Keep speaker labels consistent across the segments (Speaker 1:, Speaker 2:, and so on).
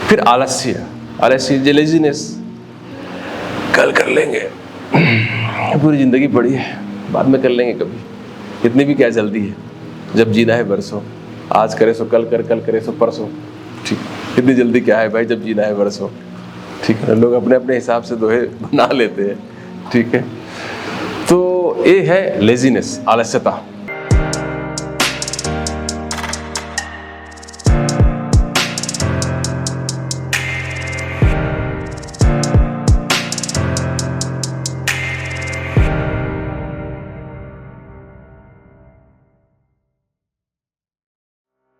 Speaker 1: फिर आलस्य, आलस्य लेजीनेस, कल कर लेंगे, पूरी जिंदगी पड़ी है, बाद में कर लेंगे कभी, इतनी भी क्या जल्दी है, जब जीना है बरसों, आज करे सो कल कर, कल करे सो परसों, ठीक, इतनी जल्दी क्या है भाई, जब जीना है बरसों, ठीक है। लोग अपने अपने हिसाब से दोहे बना लेते हैं, ठीक है। तो ये है लेजीनेस, आलस्यता।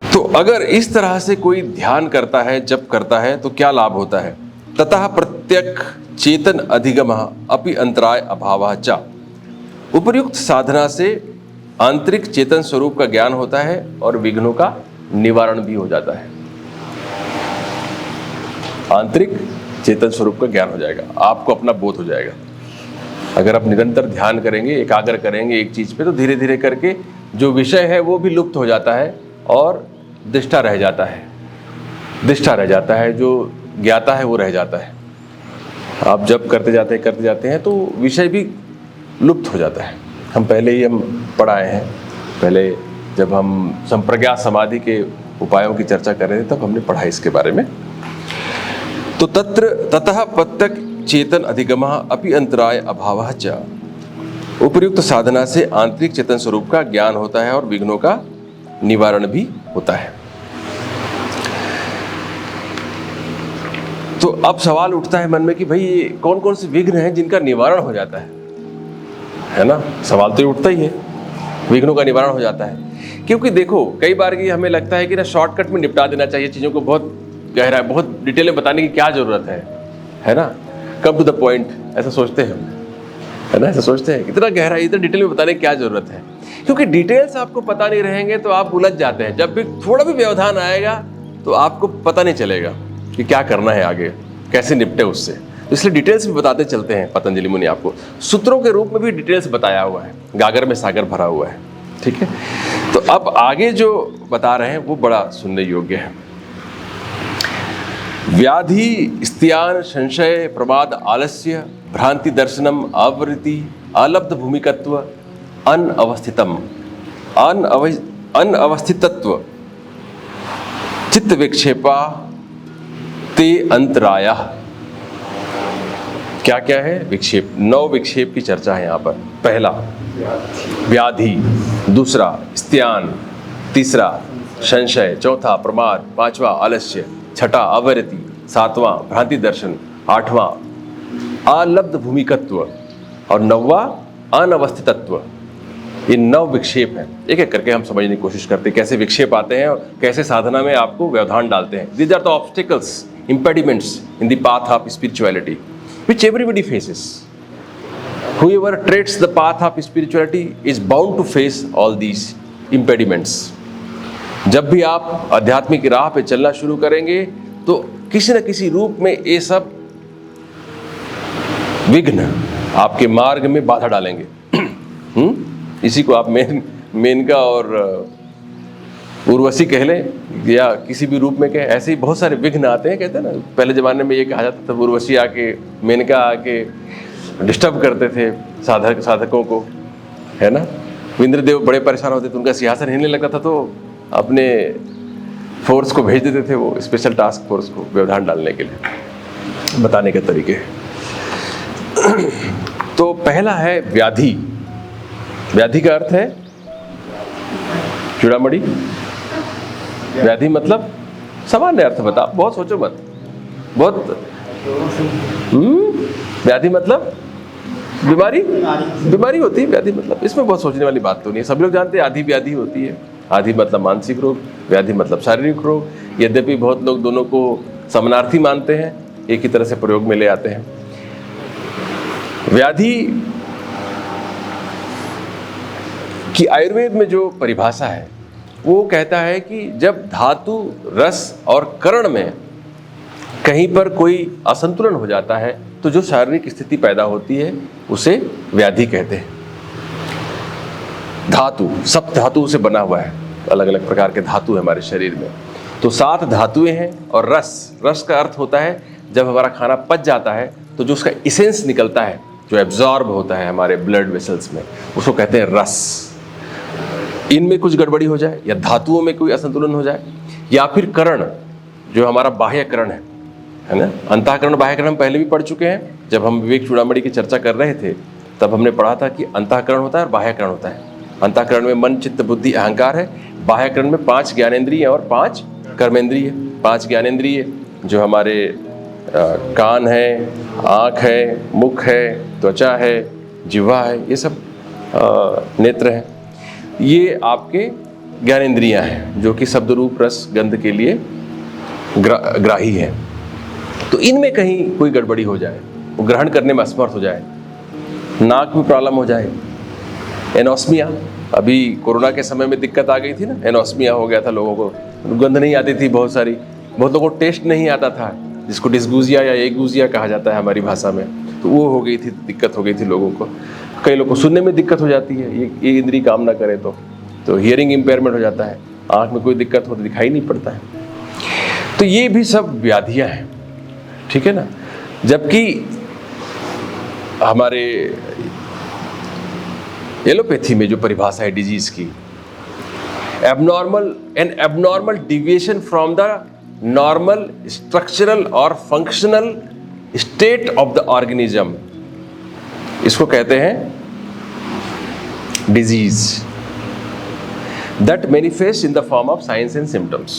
Speaker 1: तो अगर इस तरह से कोई ध्यान करता है, जप करता है, तो क्या लाभ होता है? ततः प्रत्यक चेतन अधिगमः अपि अंतराय अभावः च। उपर्युक्त साधना से आंतरिक चेतन स्वरूप का ज्ञान होता है और विघ्नों का निवारण भी हो जाता है। आंतरिक चेतन स्वरूप का ज्ञान हो जाएगा, आपको अपना बोध हो जाएगा। अगर आप निरंतर ध्यान करेंगे, एकाग्र करेंगे एक चीज पे, तो धीरे धीरे करके जो विषय है वो भी लुप्त हो जाता है और दृष्टा रह जाता है, दृष्टा रह जाता है, जो ज्ञाता है वो रह जाता है। आप जब करते जाते हैं तो विषय भी लुप्त हो जाता है। हम पहले ही पढ़ाए हैं, पहले जब हम संप्रज्ञात समाधि के उपायों की चर्चा कर रहे थे तब हमने पढ़ा इसके बारे में। तो ततः प्रत्यक चेतन अधिगमः अपि अंतराय अभावः च। उपर्युक्त साधना से आंतरिक चेतन स्वरूप का ज्ञान होता है और विघ्नों का निवारण भी होता है। तो अब सवाल उठता है मन में कि भाई ये कौन कौन से विघ्न हैं जिनका निवारण हो जाता है ना? सवाल तो ये उठता ही है, विघ्नों का निवारण हो जाता है। क्योंकि देखो, कई बार की हमें लगता है कि ना शॉर्टकट में निपटा देना चाहिए चीज़ों को, बहुत गहरा, बहुत डिटेल में बताने की क्या जरूरत है ना? कम टू द पॉइंट, ऐसा सोचते हैं हम, है ना? ऐसा सोचते हैं, इतना गहरा, इतना डिटेल में बताने की क्या जरूरत है? क्योंकि डिटेल्स आपको पता नहीं रहेंगे तो आप उलझ जाते हैं। जब भी थोड़ा भी व्यवधान आएगा तो आपको पता नहीं चलेगा कि क्या करना है आगे, कैसे निपटे उससे। तो इसलिए डिटेल्स भी बताते चलते हैं पतंजलि मुनि आपको। सूत्रों के रूप में भी डिटेल्स बताया हुआ है, गागर में सागर भरा हुआ है, ठीक है। तो अब आगे जो बता रहे हैं वो बड़ा सुनने योग्य है। व्याधि स्त्यान संशय प्रमाद आलस्य भ्रांति दर्शनम आवृत्ति अलब्ध भूमिकत्व अनअवस्थितम अनअवस्थितत्व चित्त विक्षेपा ते अंतराया। क्या क्या है? विक्षेप, 9 विक्षेप की चर्चा है यहाँ पर। पहला व्याधि, दूसरा स्त्यान, तीसरा संशय, चौथा प्रमाद, पांचवा आलस्य, छठा अवरति, सातवां भ्रांति दर्शन, आठवां अलब्ध भूमिकत्व और 9वां अनवस्थितत्व। ये 9 विक्षेप हैं। एक एक करके हम समझने की कोशिश करते हैं कैसे विक्षेप आते हैं और कैसे साधना में आपको व्यवधान डालते हैं। These are the obstacles, impediments in the path of spirituality, which everybody faces. Whoever treads the path of spirituality is bound to face all these impediments. जब भी आप आध्यात्मिक राह पे चलना शुरू करेंगे तो किसी न किसी रूप में ये सब विघ्न आपके मार्ग में बाधा डालेंगे। इसी को आप मेनका और उर्वशी कह लें या किसी भी रूप में कहें, ऐसे ही बहुत सारे विघ्न आते हैं। कहते हैं ना, पहले ज़माने में ये कहा जाता था उर्वशी आके, मेनका आके डिस्टर्ब करते थे साधकों को, है ना। इंद्रदेव बड़े परेशान होते थे, उनका सिंहासन हिलने लगता था तो अपने फोर्स को भेज देते थे, वो स्पेशल टास्क फोर्स को व्यवधान डालने के लिए। बताने के तरीके तो पहला है व्याधि। व्याधि का अर्थ है चूड़ामणि। व्याधि मतलब सामान्य अर्थ बता, बहुत सोचो मत, बहुत व्याधि मतलब बीमारी, बीमारी होती है व्याधि मतलब। इसमें बहुत सोचने वाली बात तो नहीं है, सब लोग जानते हैं आधी व्याधि होती है। आधी मतलब मानसिक रोग, व्याधि मतलब शारीरिक रोग। यद्यपि बहुत लोग दोनों को समानार्थी मानते हैं, एक ही तरह से प्रयोग में ले आते हैं। व्याधि कि आयुर्वेद में जो परिभाषा है वो कहता है कि जब धातु, रस और कर्ण में कहीं पर कोई असंतुलन हो जाता है तो जो शारीरिक स्थिति पैदा होती है उसे व्याधि कहते हैं। धातु, सब धातु से बना हुआ है, अलग अलग प्रकार के धातु है हमारे शरीर में। तो 7 धातुएं हैं और रस का अर्थ होता है जब हमारा खाना पच जाता है तो जो उसका इसेंस निकलता है, जो एब्जॉर्ब होता है हमारे ब्लड वेसल्स में, उसको कहते हैं रस। इनमें कुछ गड़बड़ी हो जाए या धातुओं में कोई असंतुलन हो जाए, या फिर करण जो हमारा बाह्यकरण है ना, अंतःकरण बाह्यकरण हम पहले भी पढ़ चुके हैं। जब हम विवेक चूड़ामणि की चर्चा कर रहे थे तब हमने पढ़ा था कि अंतःकरण होता है और बाह्यकरण होता है। अंतःकरण में मन, चित्त, बुद्धि, अहंकार है। बाह्यकरण में 5 ज्ञानेंद्रिय और 5 कर्मेंद्रिय। 5 ज्ञानेंद्रिय जो हमारे कान है, आँख है, मुख है, त्वचा है, जिह्वा है, ये सब नेत्र हैं। ये आपके ज्ञानेंद्रियां हैं जो कि शब्द, रूप, रस, गंध के लिए ग्राही है। तो इनमें कहीं कोई गड़बड़ी हो जाए, वो ग्रहण करने में असमर्थ हो जाए, नाक में प्रॉब्लम हो जाए, एनोस्मिया, अभी कोरोना के समय में दिक्कत आ गई थी ना, एनोस्मिया हो गया था लोगों को, गंध नहीं आती थी, बहुत लोगों को टेस्ट नहीं आता था, जिसको डिस्गूजिया या एगूजिया कहा जाता है हमारी भाषा में, तो वो हो गई थी, दिक्कत हो गई थी लोगों को। कई लोगों को सुनने में दिक्कत हो जाती है, ये इंद्री काम ना करे तो हियरिंग इम्पेयरमेंट हो जाता है, आँख में कोई दिक्कत हो तो दिखाई नहीं पड़ता है। तो ये भी सब व्याधियाँ हैं, ठीक है ना। जबकि हमारे एलोपैथी में जो परिभाषा है डिजीज की, abnormal deviation from the normal structural और functional state of the organism, इसको कहते हैं disease, that manifest in the form of signs and symptoms,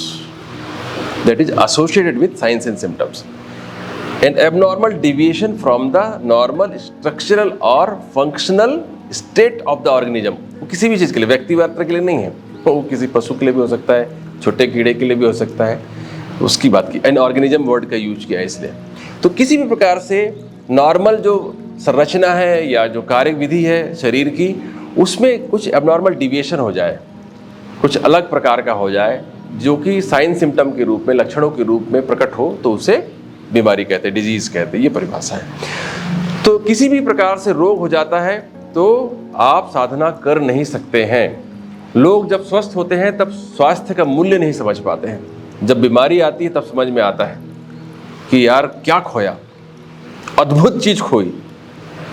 Speaker 1: that is associated with signs and symptoms. An abnormal deviation from the normal structural or functional state of the organism, वो किसी भी चीज़ के लिए, व्यक्ति मात्र के लिए नहीं है, वो किसी पशु के लिए भी हो सकता है, छोटे कीड़े के लिए भी हो सकता है, उसकी बात की, एन ऑर्गेनिज्म वर्ड का यूज किया है इसलिए। तो किसी भी प्रकार से नॉर्मल जो संरचना है या जो कार्य विधि है शरीर की, उसमें कुछ एबनॉर्मल डिविएशन हो जाए, कुछ अलग प्रकार का हो जाए, जो कि साइन सिम्टम के रूप में, लक्षणों के रूप में प्रकट हो, तो उसे बीमारी कहते हैं, डिजीज कहते हैं, ये परिभाषा है। तो किसी भी प्रकार से रोग हो जाता है तो आप साधना कर नहीं सकते हैं। लोग जब स्वस्थ होते हैं तब स्वास्थ्य का मूल्य नहीं समझ पाते हैं, जब बीमारी आती है तब समझ में आता है कि यार क्या खोया, अद्भुत चीज खोई।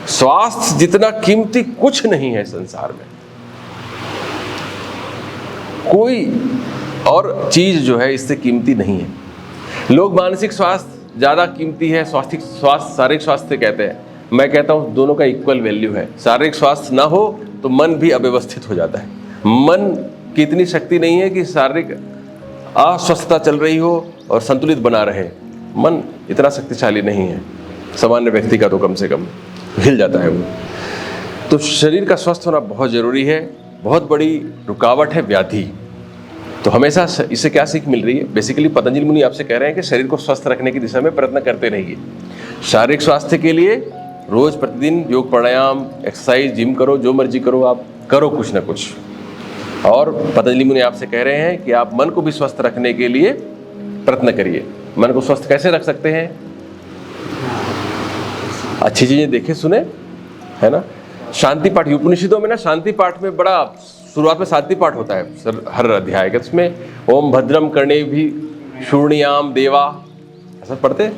Speaker 1: स्वास्थ्य जितना कीमती कुछ नहीं है संसार में, कोई और चीज जो है इससे कीमती नहीं है। लोग मानसिक स्वास्थ्य ज़्यादा कीमती है, शारीरिक स्वास्थ्य कहते हैं। मैं कहता हूँ दोनों का इक्वल वैल्यू है। शारीरिक स्वास्थ्य ना हो तो मन भी अव्यवस्थित हो जाता है। मन की इतनी शक्ति नहीं है कि शारीरिक अस्वस्थता चल रही हो और संतुलित बना रहे, मन इतना शक्तिशाली नहीं है। सामान्य व्यक्ति का तो कम से कम हिल जाता है वो। तो शरीर का स्वस्थ होना बहुत ज़रूरी है। बहुत बड़ी रुकावट है व्याधि। तो हमेशा इससे क्या सीख मिल रही है? बेसिकली पतंजलि मुनि आपसे कह रहे हैं कि शरीर को स्वस्थ रखने की दिशा में प्रयत्न करते रहिए। शारीरिक स्वास्थ्य के लिए रोज प्रतिदिन योग, प्राणायाम, एक्सरसाइज, जिम करो, जो मर्जी करो, आप करो कुछ ना कुछ। और पतंजलि मुनि आपसे कह रहे हैं कि आप मन को भी स्वस्थ रखने के लिए प्रयत्न करिए। मन को स्वस्थ कैसे रख सकते हैं? अच्छी चीजें देखे सुने, है ना। शांति पाठ, उपनिषदों में ना शांति पाठ में बड़ा, शुरुआत में शांति पाठ होता है हर अध्याय के, उसमें ओम भद्रम कर्णे भी शूर्णियाम देवा, ऐसा पढ़ते।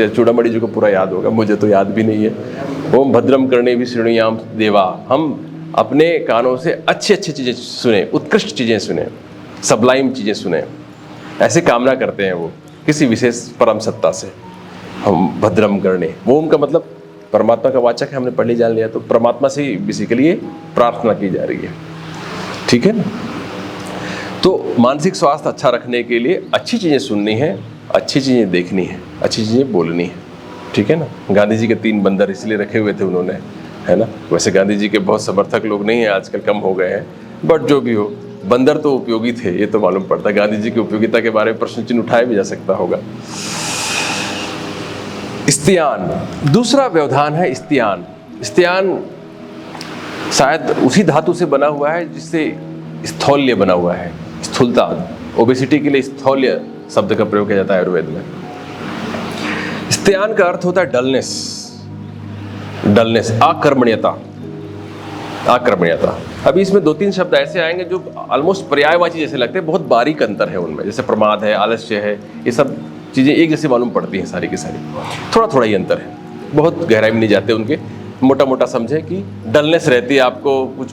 Speaker 1: चूड़ामणि जी को पूरा याद होगा, मुझे तो याद भी नहीं है। ओम भद्रम कर्णे भी शूर्णियाम देवा। हम अपने कानों से अच्छी अच्छी चीज़ें सुने, उत्कृष्ट चीज़ें सुने, सबलाइम चीज़ें सुने, ऐसे कामना करते हैं वो किसी विशेष परम सत्ता से। हम भद्रम कर्णे, ओम का मतलब परमात्मा का वाचक है, हमने पढ़ ली जान लिया, तो परमात्मा से बेसिकली प्रार्थना की जा रही है, ठीक है ना। तो मानसिक स्वास्थ्य अच्छा रखने के लिए अच्छी चीज़ें सुननी है, अच्छी चीज़ें देखनी है, अच्छी चीज़ें बोलनी है, ठीक है ना। गांधी जी के 3 बंदर इसलिए रखे हुए थे उन्होंने, है ना। वैसे गांधी जी के बहुत समर्थक लोग नहीं हैं, आजकल कम हो गए हैं, बट जो भी हो, बंदर तो उपयोगी थे, ये तो मालूम पड़ता है। गांधी जी की उपयोगिता के बारे में प्रश्न चिन्ह उठाया भी जा सकता होगा। स्त्यान, दूसरा व्यवधान है स्त्यान। स्त्यान शायद उसी धातु से बना हुआ है जिससे स्थौल्य बना हुआ है, स्थूलता। ओबेसिटी के लिए स्थौल्य शब्द का प्रयोग किया जाता है आयुर्वेद में। स्त्यान का अर्थ होता है डलनेस, अकर्मण्यता। आक्रमण्यता। अभी इसमें 2-3 शब्द ऐसे आएंगे जो ऑलमोस्ट पर्यायवाची जैसे लगते हैं, बहुत बारीक अंतर है उनमें, जैसे प्रमाद है, आलस्य है, ये सब चीज़ें एक जैसे मालूम पड़ती हैं सारी की सारी, थोड़ा थोड़ा ही अंतर है, बहुत गहराई में नहीं जाते उनके, मोटा मोटा समझे कि डलनेस रहती है, आपको कुछ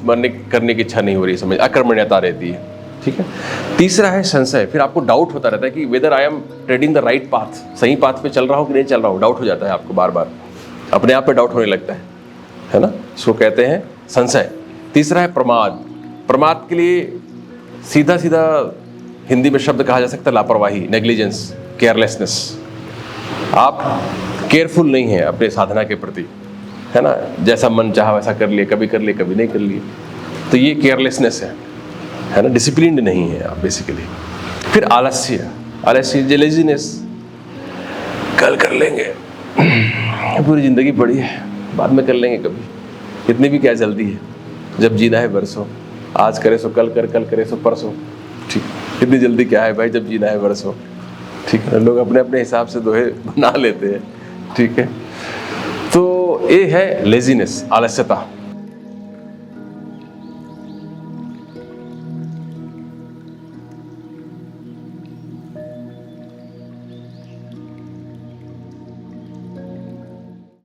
Speaker 1: करने की इच्छा नहीं हो रही, समझ आक्रमण्यता रहती है, ठीक है। तीसरा है संशय, फिर आपको डाउट होता रहता है कि whether I am trading the right path, सही पाथ पे चल रहा हूँ कि नहीं चल रहा हूँ, डाउट हो जाता है आपको, बार बार अपने आप पे डाउट होने लगता है ना, इसको कहते हैं संशय। तीसरा है प्रमाद। प्रमाद के लिए सीधा सीधा हिंदी में शब्द कहा जा सकता है लापरवाही, नेग्लिजेंस, केयरलेसनेस। आप केयरफुल नहीं हैं अपने साधना के प्रति, है ना, जैसा मन चाहा वैसा कर लिए, कभी नहीं कर लिए, तो ये केयरलेसनेस है ना, डिसिप्लिन्ड नहीं है आप बेसिकली। फिर आलस्य, आलस्य लेजीनेस, कल कर लेंगे, पूरी जिंदगी पड़ी है, बाद में कर लेंगे कभी, इतनी भी क्या जल्दी है, जब जीना है बरसों, आज करे सो कल करे सो परसों, ठीक, इतनी जल्दी क्या है भाई, जब जीना है बरसों, ठीक है। लोग अपने अपने हिसाब से दोहे बना लेते हैं, ठीक है। तो ये है लेजीनेस, आलस्यता।